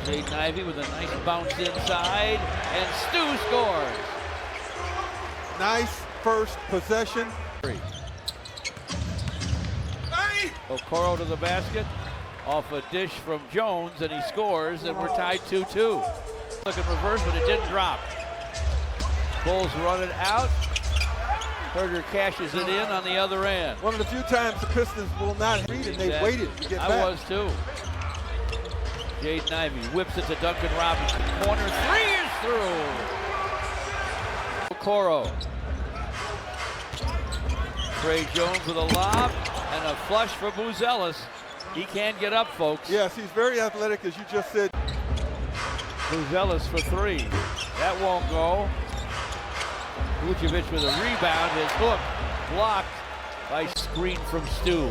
Jaden Ivey with a nice bounce inside, and Stu scores. Nice first possession. Okoro to the basket, off a dish from Jones, and he scores, and we're tied 2-2. Look at reverse, but it didn't drop. Bulls run it out. Herder cashes it in on the other end. One of the few times the Pistons will not read, and they waited to get back. I was too. Jaden Ivey whips it to Duncan Robinson. Corner three is through. Okoro. Trey Jones with a lob and a flush for Buzelis. He can't get up, folks. Yes, he's very athletic, as you just said. Buzelis for three. That won't go. Vucevic with a rebound. His hook blocked by screen from Stu.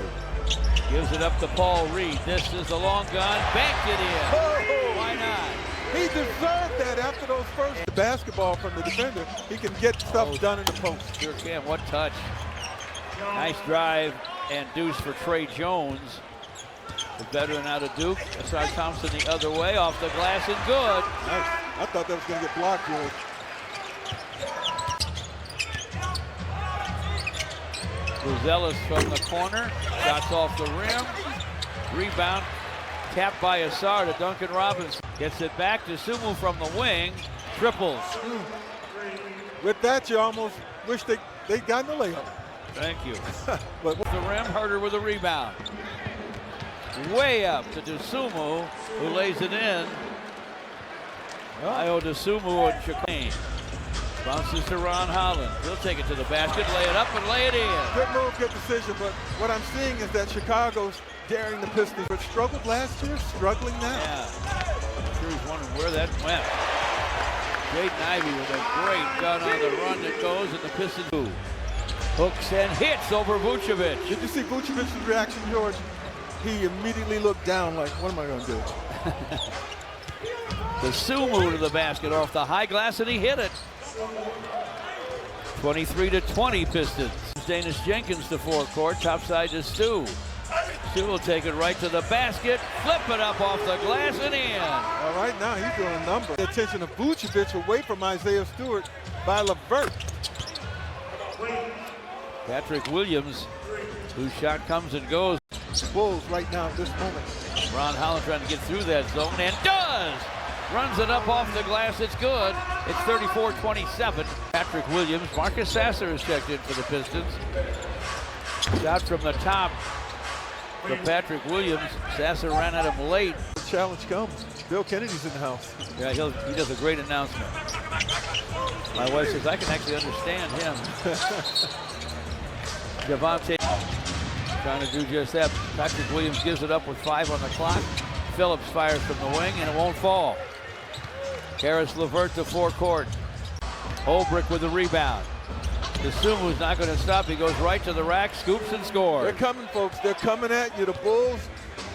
Gives it up to Paul Reed. This is a long gun. Banked it in. Oh, why not? He deserved that after those first basketball from the defender. He can get stuff done in the post. Sure can. What touch. Nice drive and deuce for Trey Jones. The veteran out of Duke. Asar Thompson the other way. Off the glass and good. Nice. I thought that was going to get blocked, George. Buzelis from the corner. Shots off the rim. Rebound. Tapped by Asar to Duncan Robinson. Gets it back to Sumu from the wing. Triples. With that, you almost wish they'd gotten the layup. Thank you. But the rim, Herder with a rebound. Way up to Dosunmu, who lays it in. Io Dosunmu and Chacon. Bounces to Ron Holland. He'll take it to the basket, lay it up, and lay it in. Good move, good decision, but what I'm seeing is that Chicago's daring the Pistons, but struggled last year, struggling now. Yeah. I'm sure he's wondering where that went. Jaden Ivey with a great gun on the run that goes, and the Pistons move. Hooks and hits over Vucevic. Did you see Vucevic's reaction, George? He immediately looked down like, what am I going to do? The Sumu to the basket off the high glass, and he hit it. 23-20 Pistons. Danis Jenkins to forecourt, topside to Stu. Stu will take it right to the basket, flip it up off the glass and in. All right, now he's doing a number. The attention of Vucevic away from Isaiah Stewart by LeVert. Patrick Williams, whose shot comes and goes. Bulls right now at this moment. Ron Holland trying to get through that zone, and does! Runs it up off the glass, it's good. It's 34-27. Patrick Williams, Marcus Sasser is checked in for the Pistons. Shot from the top to Patrick Williams. Sasser ran at him late. The challenge comes. Bill Kennedy's in the house. Yeah, he does a great announcement. My wife says, I can actually understand him. Javante trying to do just that. Patrick Williams gives it up with 5 on the clock. Phillips fires from the wing, and it won't fall. Karis LeVert to forecourt. Holbrook with the rebound. Desumu's not going to stop. He goes right to the rack, scoops and scores. They're coming, folks. They're coming at you. The Bulls,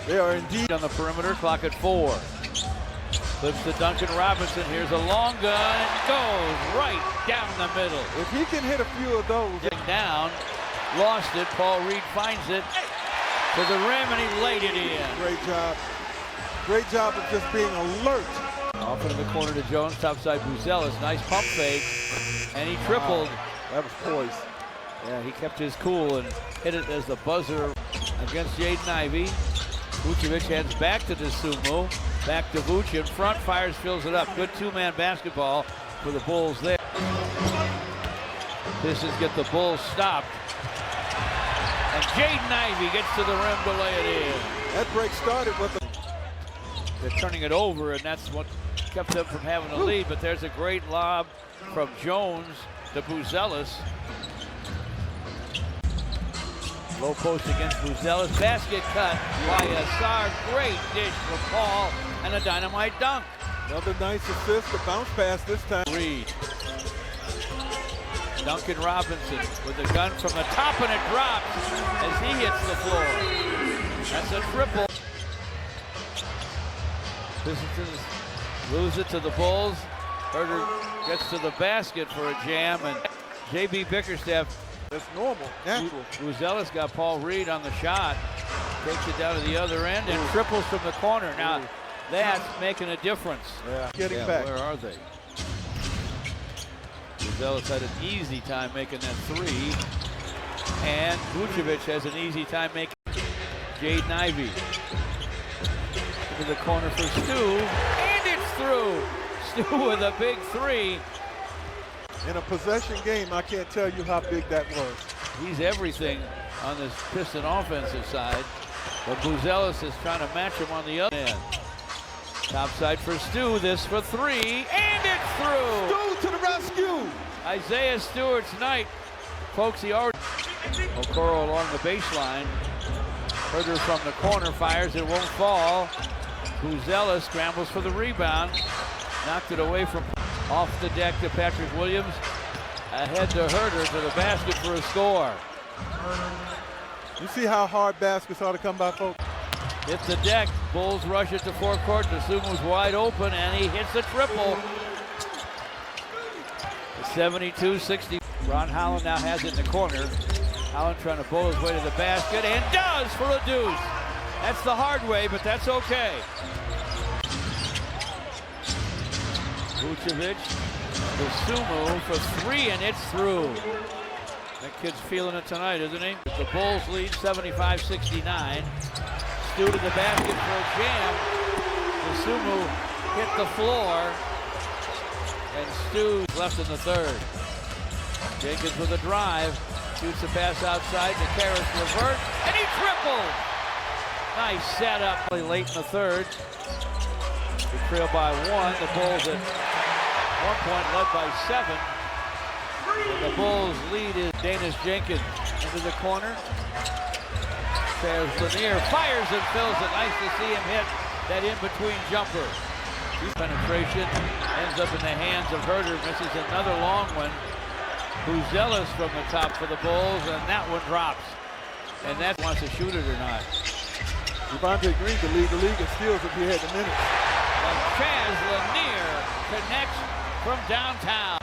they are indeed on the perimeter. Clock at 4. Flips to Duncan Robinson. Here's a long gun. Goes right down the middle. If he can hit a few of those. Down. Lost it. Paul Reed finds it to the rim, and he laid it in. Great job. Great job of just being alert. Off into the corner to Jones, topside Buzelis. Nice pump fake, and he tripled. Wow. That was poised. Yeah, he kept his cool and hit it as the buzzer against Jaden Ivey. Vucevic heads back to Dosunmu. Back to Vuce in front, fires, fills it up. Good two-man basketball for the Bulls there. Pistons get the Bulls stopped. And Jaden Ivey gets to the rim to lay it in. That break started with the... They're turning it over, and that's what kept them from having a lead. But there's a great lob from Jones to Buzelis. Low post against Buzelis. Basket cut by Asar. Great dish from Paul, and a dynamite dunk. Another nice assist, a bounce pass this time. Reed. Duncan Robinson with the gun from the top, and it drops as he hits the floor. That's a triple. Pistons lose it to the Bulls. Herder gets to the basket for a jam, and J.B. Bickerstaff. That's normal, natural. Buzelis got Paul Reed on the shot. Takes it down to the other end and triples from the corner. Now, That's making a difference. Yeah, getting back. Where are they? Buzelis had an easy time making that three. And Vucevic has an easy time making Jaden Ivey. Into the corner for Stu, and it's through. Stu with a big three. In a possession game, I can't tell you how big that was. He's everything on this Piston offensive side, but Buzelis is trying to match him on the other end. Top side for Stu, this for three, and it's through! Stu to the rescue! Isaiah Stewart's night. Folks, he already... Okoro along the baseline. Herder from the corner fires, it won't fall. Buzelis scrambles for the rebound. Knocked it away from off the deck to Patrick Williams. Ahead to Herder to the basket for a score. You see how hard baskets ought to come by, folks? Hits the deck. Bulls rush it to forecourt. DeSumo's wide open, and he hits a triple. 72-60. Ron Holland now has it in the corner. Holland trying to bowl his way to the basket, and does for a deuce. That's the hard way, but that's okay. Vucevic, DeSumo for three, and it's through. That kid's feeling it tonight, isn't he? The Bulls lead 75-69. Stu to the basket for a jam. DeSumo hit the floor, and Stu left in the third. Jenkins with a drive, shoots a pass outside to Karis LeVert, and he tripled! Nice setup late in the third. They trail by one. The Bulls at one point led by 7. And the Bulls lead is Danis Jenkins into the corner. Lanier fires and fills it. Nice to see him hit that in-between jumper. Penetration ends up in the hands of Herder. Misses another long one. Buzelis from the top for the Bulls, and that one drops. And that wants to shoot it or not. Javonte Green could lead the league in steals if he had the minutes. And Chaz Lanier connects from downtown.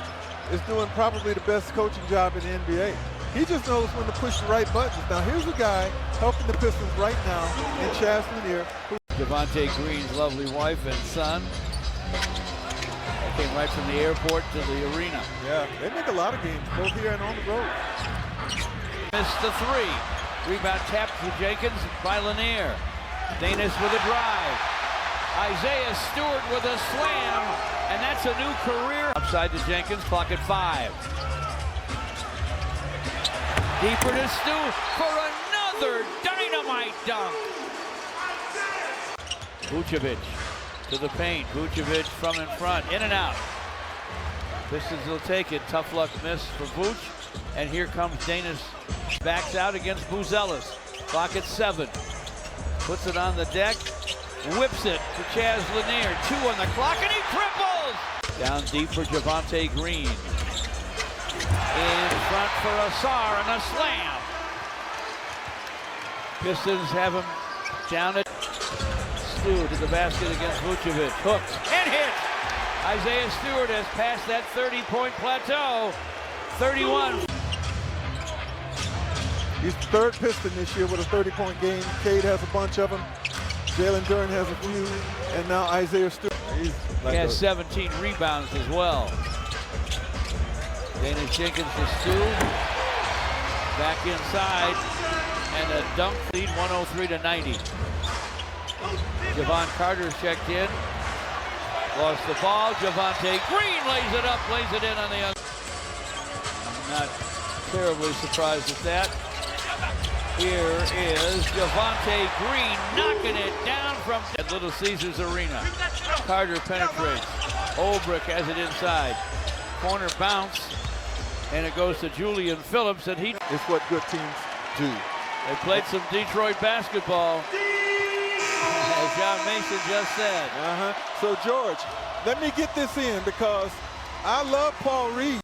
Is doing probably the best coaching job in the NBA. He just knows when to push the right buttons. Now here's a guy helping the Pistons right now in Chaz Lanier. Javonte Green's lovely wife and son. They came right from the airport to the arena. Yeah, they make a lot of games, both here and on the road. Missed the three. Rebound tapped to Jenkins by Lanier. Danis with a drive. Isaiah Stewart with a slam, and that's a new career. Upside to Jenkins, clock at 5. Deeper to Stu for another dynamite dunk. Vucevic to the paint. Vucevic from in front, in and out. Pistons will take it. Tough luck miss for Vuce. And here comes Danis. Backs out against Buzelis. Clock at 7. Puts it on the deck. Whips it to Chaz Lanier. 2 on the clock, and he triples! Down deep for Javonte Green. In front for Asar and a slam. Pistons have him down at Stu to the basket against Vucevic. Hooked and hit. Isaiah Stewart has passed that 30-point plateau. 31. He's the third Piston this year with a 30-point game. Cade has a bunch of them. Jalen Duren has a few. And now Isaiah Stewart. He has 17 rebounds as well. Danis Jenkins to Stu. Back inside. And a dunk lead, 103-90. Javon Carter's checked in. Lost the ball. Javonte Green lays it up, lays it in on the other. I'm not terribly surprised at that. Here is Javonte Green knocking it down from at Little Caesars Arena. Carter penetrates. Olbrich has it inside. Corner bounce. And it goes to Julian Phillips, and he... It's what good teams do. They played some Detroit basketball, as John Mason just said. So, George, let me get this in because I love Paul Reed.